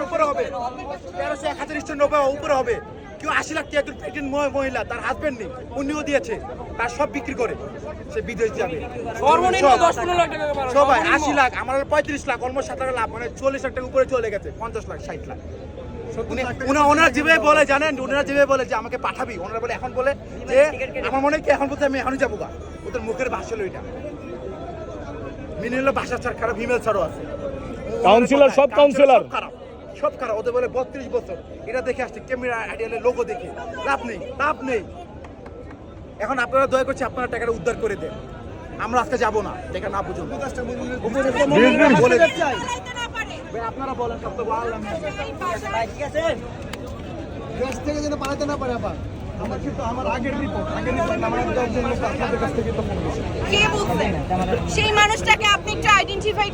উপরে হবে 1300-1090 উপরে হবে। কেউ 80 লাখ টাকা প্রেগনেন্ট মহিলা, তার হাজবেন্ড নেই, উনিও দিয়েছে, তার সব বিক্রি করে সে বিদেশ যাবে। সবাই 80 লাখ, আমার 35 লাখ, অলমোস্ট 7 লাখ, মানে 40 লাখ টাকা উপরে চলে গেছে, 50 লাখ 60 লাখ। ওনারা যেভাবে বলে জানেন, ওনারা যেভাবে বলে যে আমাকে পাঠাবি, ওনারা বলে এখন বলে যে আমার মনে হয় কি এখন বলতে আমি এখনই যাবো গা। ওদের মুখের ভাষা হলো এটা, মিনি হলো ভাষা ছাড় খারাপ, হিমেল ছাড়ও আছে। কাউন্সিলর সব কাউন্সিলর খারাপ, সব খারাপ। ওদের বলে 32 বছর, এটা দেখে আসছে ক্যামেরা আইডিয়ালের লোগো দেখে লাভ নেই, লাভ নেই। এখন আপনারা দয়া করছে আপনারা টাকাটা উদ্ধার করে দেন, আমরা আজকে যাবো না টাকা না বুঝুন। আপনারা বলেন সব তো বললাম ঠিক আছে, দেশ থেকে যেন পালাতে না পারে। আবার আমার কিন্তু আমার আগের রিপোর্ট আমার 10 জন লোক আপনাদের কাছ থেকে তো ফোন করেছে। কে বলছেন সেই মানুষটাকে আপনি একটু আইডেন্টিফাই